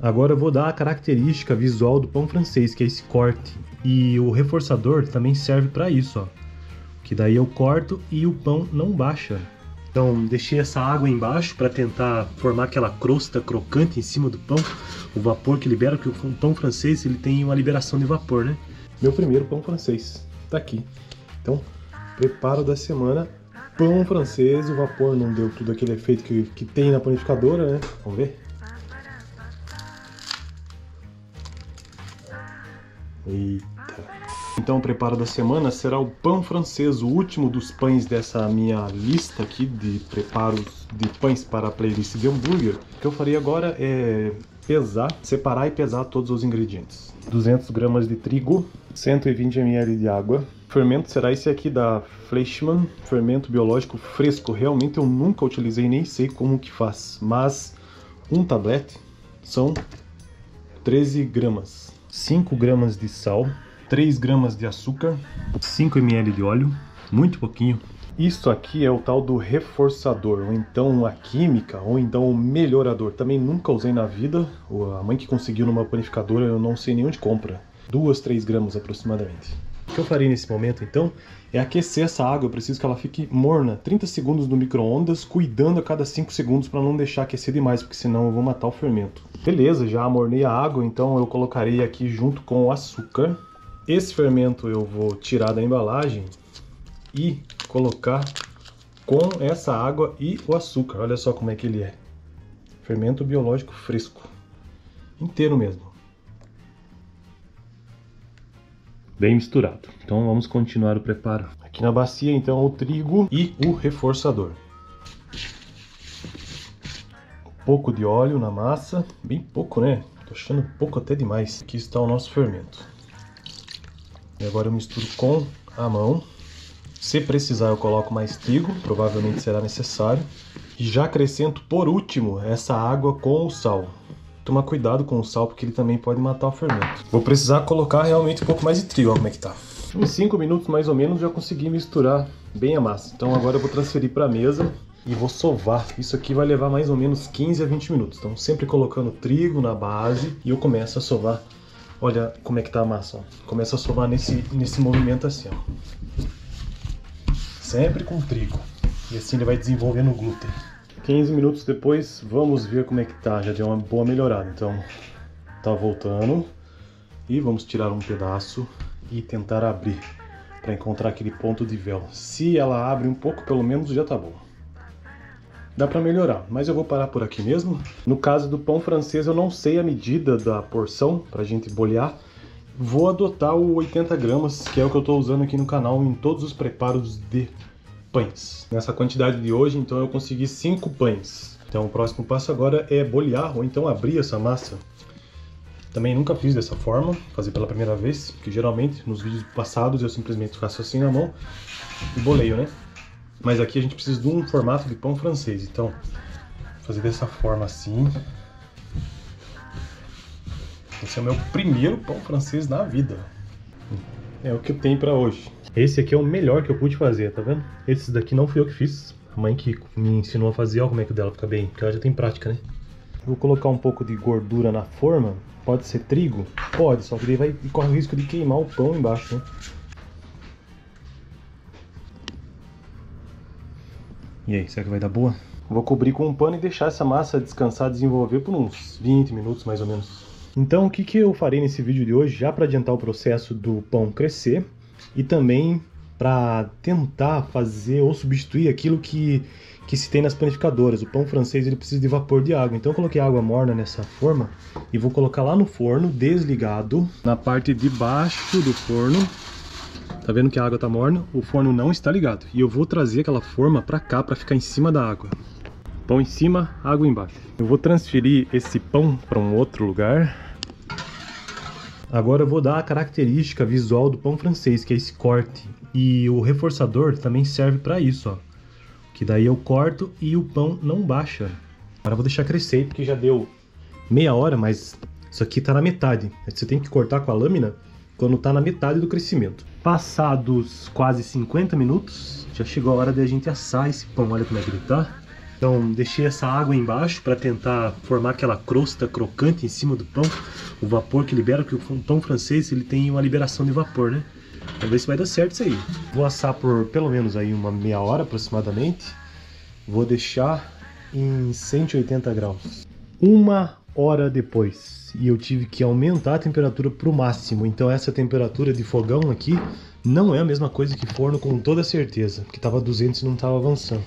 Agora eu vou dar a característica visual do pão francês, que é esse corte. E o reforçador também serve para isso, ó. Que daí eu corto e o pão não baixa. Então deixei essa água embaixo para tentar formar aquela crosta crocante em cima do pão. O vapor que libera, porque o pão francês ele tem uma liberação de vapor, né? Meu primeiro pão francês tá aqui. Então, preparo da semana, pão francês. O vapor não deu tudo aquele efeito que tem na panificadora, né? Vamos ver? Eita. Então o preparo da semana será o pão francês, o último dos pães dessa minha lista aqui de preparos de pães para a playlist de hambúrguer. O que eu farei agora é pesar, separar e pesar todos os ingredientes. 200 gramas de trigo, 120 ml de água. O fermento será esse aqui da Fleischmann, fermento biológico fresco. Realmente eu nunca utilizei, nem sei como que faz, mas um tablete são 13 gramas. 5 gramas de sal, 3 gramas de açúcar, 5 ml de óleo, muito pouquinho. Isso aqui é o tal do reforçador, ou então a química, ou então o melhorador. Também nunca usei na vida, a mãe que conseguiu numa panificadora, eu não sei nem onde compra. 2, 3 gramas aproximadamente. O que eu farei nesse momento então é aquecer essa água. Eu preciso que ela fique morna, 30 segundos no micro-ondas, cuidando a cada 5 segundos para não deixar aquecer demais, porque senão eu vou matar o fermento. Beleza, já amornei a água, então eu colocarei aqui junto com o açúcar. Esse fermento eu vou tirar da embalagem e colocar com essa água e o açúcar. Olha só como é que ele é. Fermento biológico fresco. Inteiro mesmo. Bem misturado. Então vamos continuar o preparo. Aqui na bacia então o trigo e o reforçador. Um pouco de óleo na massa, bem pouco, né? Tô achando pouco até demais. Aqui está o nosso fermento. E agora eu misturo com a mão. Se precisar eu coloco mais trigo, provavelmente será necessário. E já acrescento por último essa água com o sal. Tomar cuidado com o sal porque ele também pode matar o fermento. Vou precisar colocar realmente um pouco mais de trigo, olha como é que tá. Em 5 minutos mais ou menos já consegui misturar bem a massa. Então agora eu vou transferir para a mesa e vou sovar. Isso aqui vai levar mais ou menos 15 a 20 minutos. Então sempre colocando trigo na base e eu começo a sovar. Olha como é que tá a massa, ó. Começa a sovar nesse movimento assim, ó. Sempre com trigo. E assim ele vai desenvolvendo o glúten. 15 minutos depois, vamos ver como é que tá. Já deu uma boa melhorada. Então, tá voltando. E vamos tirar um pedaço e tentar abrir para encontrar aquele ponto de véu. Se ela abre um pouco, pelo menos já tá bom. Dá para melhorar, mas eu vou parar por aqui mesmo. No caso do pão francês, eu não sei a medida da porção pra gente bolhar. Vou adotar o 80 gramas, que é o que eu tô usando aqui no canal em todos os preparos de pães. Nessa quantidade de hoje, então eu consegui 5 pães. Então o próximo passo agora é bolhar ou então abrir essa massa. Também nunca fiz dessa forma, fazer pela primeira vez, porque geralmente nos vídeos passados eu simplesmente faço assim na mão e boleio, né? Mas aqui a gente precisa de um formato de pão francês, então vou fazer dessa forma assim. Esse é o meu primeiro pão francês na vida. É o que eu tenho pra hoje. Esse aqui é o melhor que eu pude fazer, tá vendo? Esse daqui não fui eu que fiz. A mãe que me ensinou a fazer, olha como é que o dela fica bem, porque ela já tem prática, né? Vou colocar um pouco de gordura na forma. Pode ser trigo? Pode, só que daí vai corre o risco de queimar o pão embaixo, né? E aí, será que vai dar boa? Vou cobrir com um pano e deixar essa massa descansar, desenvolver por uns 20 minutos mais ou menos. Então o que eu farei nesse vídeo de hoje, já para adiantar o processo do pão crescer e também para tentar fazer ou substituir aquilo que se tem nas panificadoras. O pão francês ele precisa de vapor de água, então eu coloquei água morna nessa forma e vou colocar lá no forno, desligado, na parte de baixo do forno. Tá vendo que a água tá morna? O forno não está ligado. E eu vou trazer aquela forma para cá para ficar em cima da água. Pão em cima, água embaixo. Eu vou transferir esse pão para um outro lugar. Agora eu vou dar a característica visual do pão francês, que é esse corte. E o reforçador também serve para isso, ó. Que daí eu corto e o pão não baixa. Agora eu vou deixar crescer, porque já deu meia hora, mas isso aqui tá na metade. Você tem que cortar com a lâmina quando tá na metade do crescimento. Passados quase 50 minutos, já chegou a hora de a gente assar esse pão. Olha como é que ele tá. Então deixei essa água embaixo para tentar formar aquela crosta crocante em cima do pão. O vapor que libera, porque o pão francês ele tem uma liberação de vapor, né? Vamos ver se vai dar certo isso aí. Vou assar por pelo menos aí uma meia hora aproximadamente. Vou deixar em 180 graus. Uma hora depois. E eu tive que aumentar a temperatura para o máximo. Então essa temperatura de fogão aqui não é a mesma coisa que forno, com toda certeza. Porque estava 200 e não estava avançando.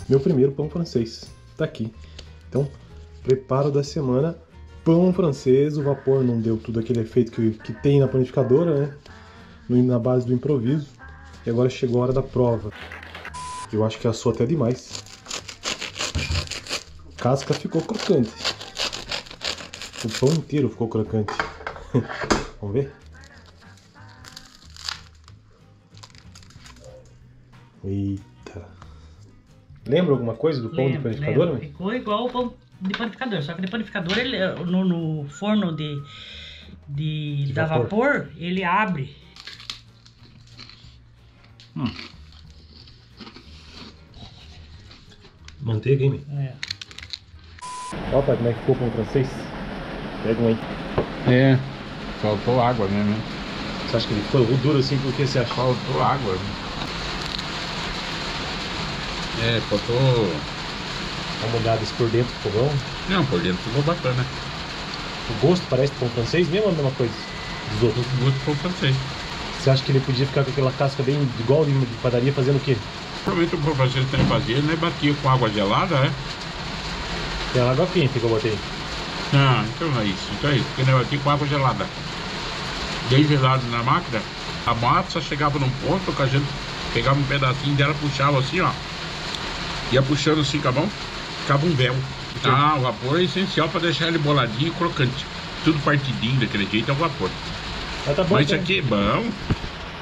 Meu primeiro pão francês. Tá aqui. Então, preparo da semana. Pão francês. O vapor não deu tudo aquele efeito que tem na panificadora, né? Na base do improviso. E agora chegou a hora da prova. Eu acho que assou até demais. A casca ficou crocante. O pão inteiro ficou crocante. Vamos ver? Eita. Lembra alguma coisa do pão de panificador? Lembro. Ficou igual o pão de panificador. Só que de panificador, ele, no forno de vapor, ele abre. Manteiga, hein? É. Ó, pai, como é que ficou o pão francês? Pega um aí. É, faltou água mesmo, né? Você acha que ele ficou duro assim? Por que você acha? Faltou água. É, faltou... Dá uma olhada por dentro do fogão. Não, por dentro ficou bacana. O gosto parece pão francês mesmo ou a mesma coisa? Dos outros. O gosto ficou francês. Você acha que ele podia ficar com aquela casca bem igual de padaria fazendo o quê? Provavelmente o pão francês que ele fazia, ele batia com água gelada, né? Tem a água quente que eu botei. Não, então não é isso. Então é isso, porque ele batia com água gelada. Bem gelado na máquina, a massa chegava num ponto que a gente pegava um pedacinho dela, puxava assim, ó. Ia puxando assim com a mão, ficava um véu. Ah, o vapor é essencial para deixar ele boladinho e crocante. Tudo partidinho daquele jeito é o vapor. Mas tá bom. Mas isso aqui é bom,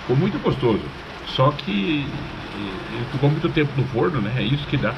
ficou muito gostoso. Só que ele ficou muito tempo no forno, né? É isso que dá.